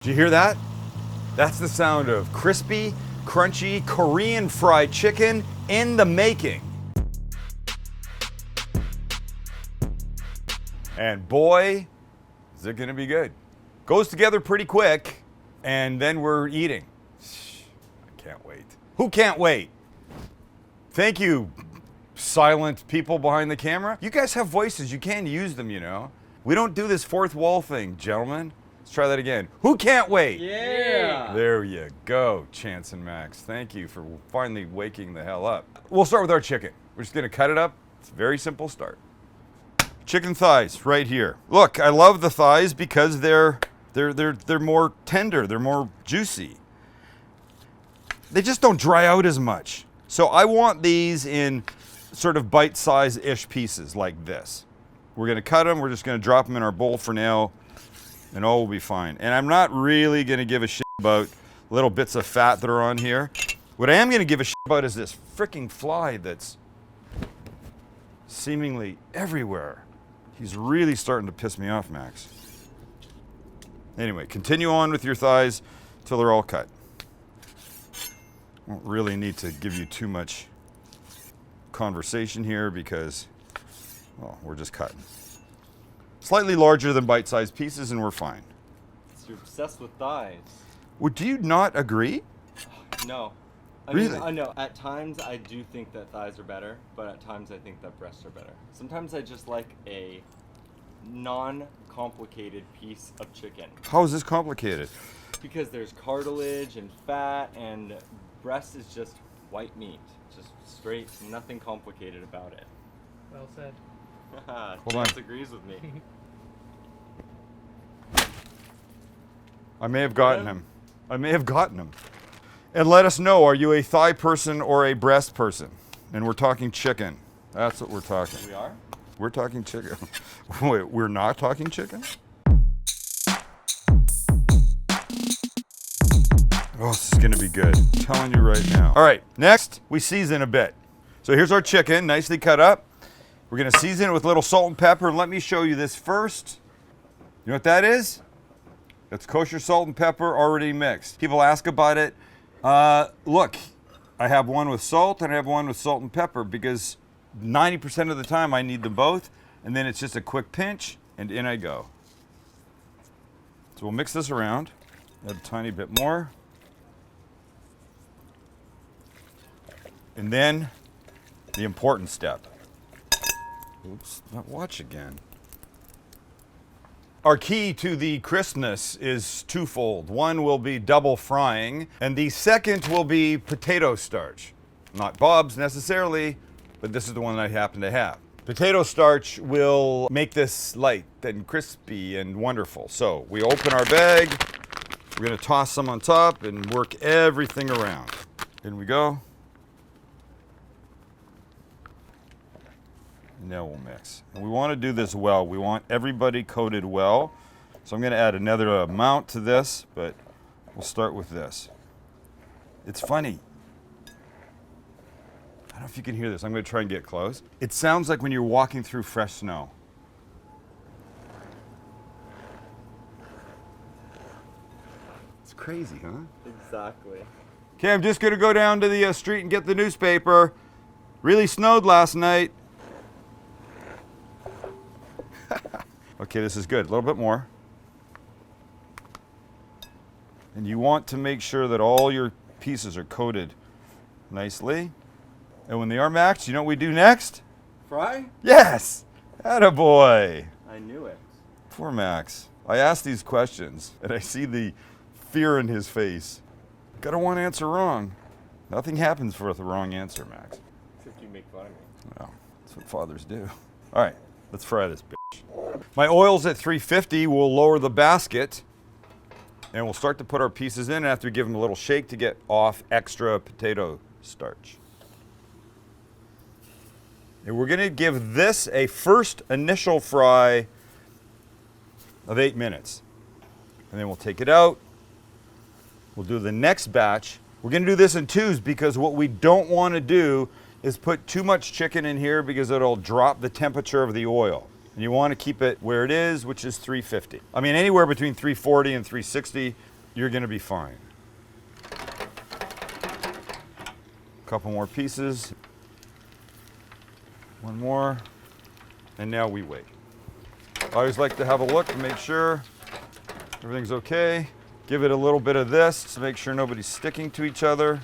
Did you hear that? That's the sound of crispy, crunchy Korean fried chicken in the making. And boy, is it gonna be good. Goes together pretty quick, and then we're eating. I can't wait. Who can't wait? Thank you, silent people behind the camera. You guys have voices, you can use them, you know. We don't do this fourth wall thing, gentlemen. Let's try that again. Who can't wait? Yeah. There you go, Chance and Max. Thank you for finally waking the hell up. We'll start with our chicken. We're just gonna cut it up. It's a very simple start. Chicken thighs right here. Look, I love the thighs because they're more tender, they're more juicy. They just don't dry out as much. So I want these in sort of bite-size-ish pieces like this. We're gonna cut them, we're just gonna drop them in our bowl for now, and all will be fine. And I'm not really gonna give a shit about little bits of fat that are on here. What I am gonna give a shit about is this freaking fly that's seemingly everywhere. He's really starting to piss me off, Max. Anyway, continue on with your thighs till they're all cut. Won't really need to give you too much conversation here because, well, we're just cutting. Slightly larger than bite-sized pieces and we're fine. So you're obsessed with thighs. Well, do you not agree? No. Really? I know. At times I do think that thighs are better, but at times I think that breasts are better. Sometimes I just like a non-complicated piece of chicken. How is this complicated? Because there's cartilage and fat, and breast is just white meat. Just straight, nothing complicated about it. Well said. Hold on. Chance agrees with me. I may have gotten him. I may have gotten him. And let us know, are you a thigh person or a breast person? And we're talking chicken. That's what we're talking. We are? We're talking chicken. Wait, we're not talking chicken? Oh, this is gonna be good. I'm telling you right now. All right, next, we season a bit. So here's our chicken, nicely cut up. We're gonna season it with a little salt and pepper, and let me show you this first. You know what that is? That's kosher salt and pepper already mixed. People ask about it. Look, I have one with salt and I have one with salt and pepper because 90% of the time I need them both, and then it's just a quick pinch, and in I go. So we'll mix this around, add a tiny bit more. And then the important step. Oops, not watch again. Our key to the crispness is twofold. One will be double frying, and the second will be potato starch. Not Bob's necessarily, but this is the one that I happen to have. Potato starch will make this light and crispy and wonderful. So we open our bag, we're gonna toss some on top and work everything around. In we go. Now we'll mix. And we want to do this well. We want everybody coated well. So I'm going to add another amount to this, but we'll start with this. It's funny. I don't know if you can hear this. I'm going to try and get close. It sounds like when you're walking through fresh snow. It's crazy, huh? Exactly. Okay, I'm just going to go down to the street and get the newspaper. Really snowed last night. Okay, this is good. A little bit more. And you want to make sure that all your pieces are coated nicely. And when they are, Max, you know what we do next? Fry? Yes! Attaboy! I knew it. Poor Max. I ask these questions, and I see the fear in his face. Got a one answer wrong. Nothing happens for the wrong answer, Max. Except you make fun of me. Well, that's what fathers do. All right, let's fry this bitch. My oil's at 350. We'll lower the basket, and we'll start to put our pieces in after we give them a little shake to get off extra potato starch. And we're going to give this a first initial fry of 8 minutes. And then we'll take it out. We'll do the next batch. We're going to do this in twos because what we don't want to do is put too much chicken in here because it'll drop the temperature of the oil. And you want to keep it where it is, which is 350. I mean, anywhere between 340 and 360 you're gonna be fine. Couple more pieces. One more. And now we wait. I always like to have a look to make sure everything's okay. Give it a little bit of this to make sure nobody's sticking to each other.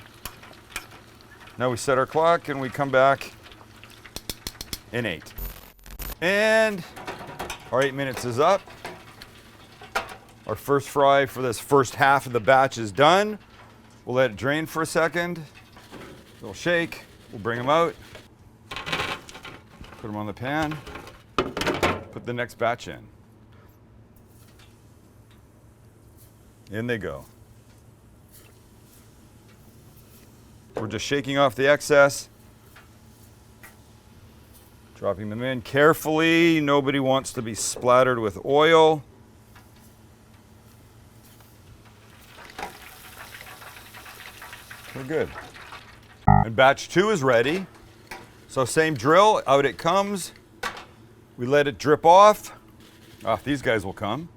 Now we set our clock and we come back in 8. And our 8 minutes is up. Our first fry for this first half of the batch is done. We'll let it drain for a second. Little shake. We'll bring them out. Put them on the pan. Put the next batch in. In they go. We're just shaking off the excess. Dropping them in carefully. Nobody wants to be splattered with oil. We're good. And batch 2 is ready. So same drill, out it comes. We let it drip off. These guys will come.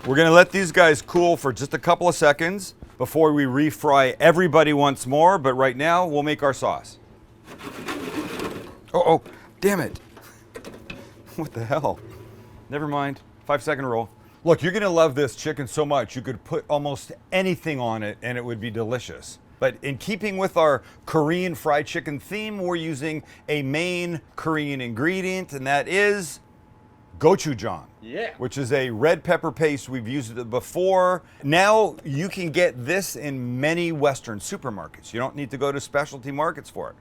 We're gonna let these guys cool for just a couple of seconds before we refry everybody once more, but right now we'll make our sauce. Oh, damn it. What the hell? Never mind, 5-second roll. Look, you're gonna love this chicken so much, you could put almost anything on it and it would be delicious. But in keeping with our Korean fried chicken theme, we're using a main Korean ingredient, and that is Gochujang. Yeah. Which is a red pepper paste. We've used it before. Now you can get this in many Western supermarkets. You don't need to go to specialty markets for it.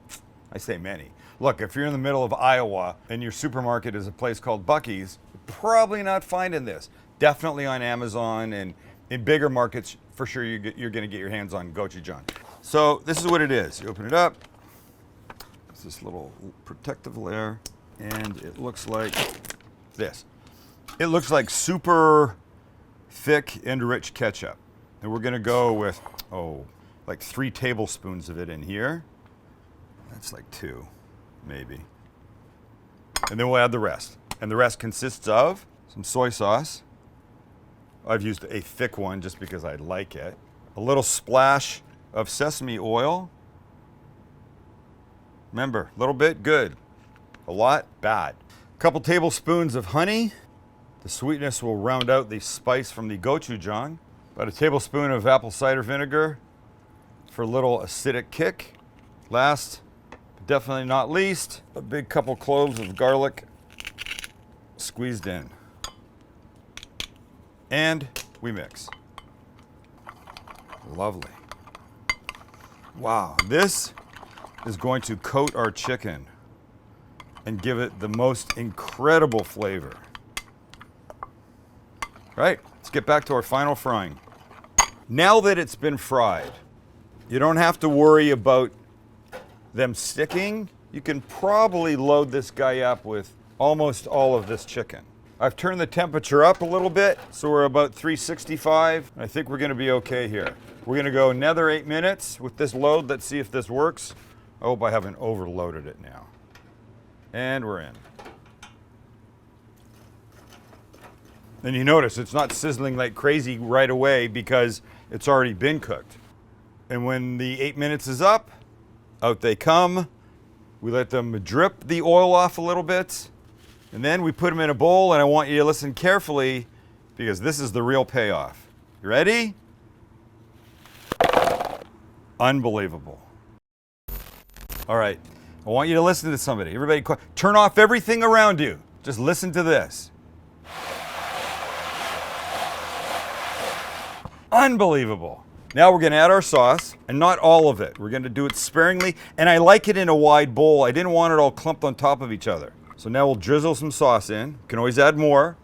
I say many. Look, if you're in the middle of Iowa and your supermarket is a place called Buc-ee's, you're probably not finding this. Definitely on Amazon, and in bigger markets, for sure you're gonna get your hands on Gochujang. So this is what it is. You open it up. It's this little protective layer, and it looks like this. It looks like super thick and rich ketchup. And we're gonna go with, like 3 tablespoons of it in here. That's like 2, maybe. And then we'll add the rest. And the rest consists of some soy sauce. I've used a thick one just because I like it. A little splash of sesame oil. Remember, a little bit, good. A lot, bad. A couple tablespoons of honey. The sweetness will round out the spice from the gochujang. About a tablespoon of apple cider vinegar for a little acidic kick. Last, but definitely not least, a big couple cloves of garlic squeezed in. And we mix. Lovely. Wow, this is going to coat our chicken and give it the most incredible flavor. Right, let's get back to our final frying. Now that it's been fried, you don't have to worry about them sticking. You can probably load this guy up with almost all of this chicken. I've turned the temperature up a little bit, so we're about 365. I think we're gonna be okay here. We're gonna go another 8 minutes with this load. Let's see if this works. I hope I haven't overloaded it now. And we're in. And you notice it's not sizzling like crazy right away because it's already been cooked. And when the 8 minutes is up, out they come. We let them drip the oil off a little bit. And then we put them in a bowl, and I want you to listen carefully because this is the real payoff. You ready? Unbelievable. All right, I want you to listen to somebody. Everybody, turn off everything around you. Just listen to this. Unbelievable. Now we're gonna add our sauce, and not all of it. We're gonna do it sparingly, and I like it in a wide bowl. I didn't want it all clumped on top of each other. So now we'll drizzle some sauce in. You can always add more.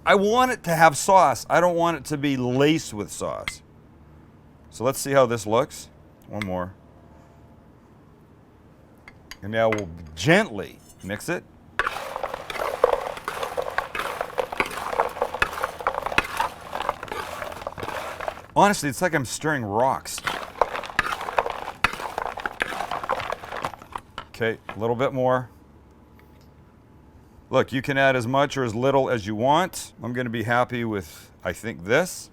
I want it to have sauce. I don't want it to be laced with sauce. So let's see how this looks. One more. And now we'll gently mix it. Honestly, it's like I'm stirring rocks. Okay, a little bit more. A Look, you can add as much or as little as you want. I'm gonna be happy with, I think, this.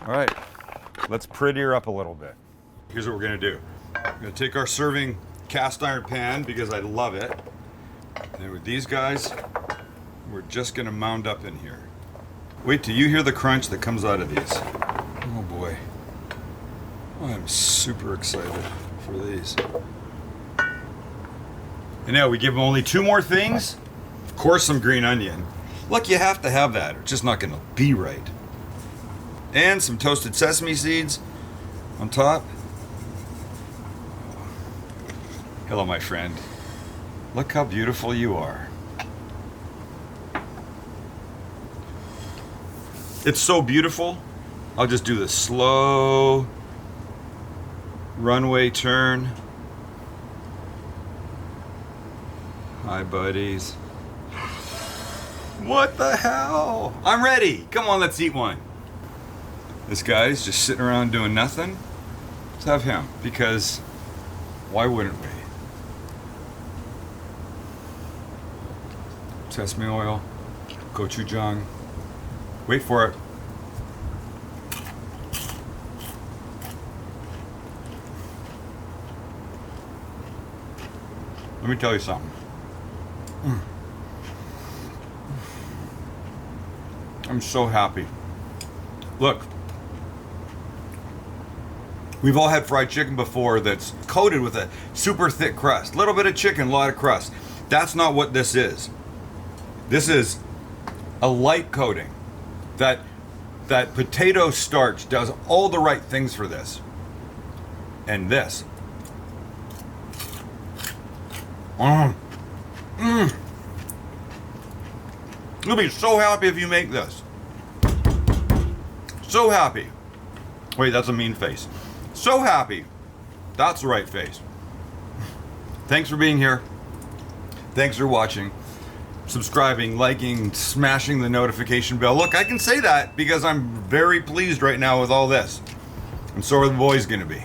All right, let's pretty her up a little bit. Here's what we're gonna do. I'm gonna take our serving cast iron pan because I love it. And with these guys, we're just gonna mound up in here. Wait till you hear the crunch that comes out of these. Oh boy. I'm super excited for these. And now we give them only 2 more things. Of course, some green onion. Look, you have to have that, or it's just not gonna be right. And some toasted sesame seeds on top. Hello, my friend. Look how beautiful you are. It's so beautiful. I'll just do the slow runway turn. Hi, buddies. What the hell? I'm ready. Come on, let's eat one. This guy's just sitting around doing nothing. Let's have him, because why wouldn't we? Sesame oil, gochujang. Wait for it. Let me tell you something. I'm so happy. Look, we've all had fried chicken before that's coated with a super thick crust. Little bit of chicken, a lot of crust. That's not what this is. This is a light coating. That potato starch does all the right things for this. And this. You'll be so happy if you make this. So happy. Wait, that's a mean face. So happy. That's the right face. Thanks for being here. Thanks for watching. Subscribing, liking, smashing the notification bell. Look, I can say that because I'm very pleased right now with all this. And so are the boys gonna be.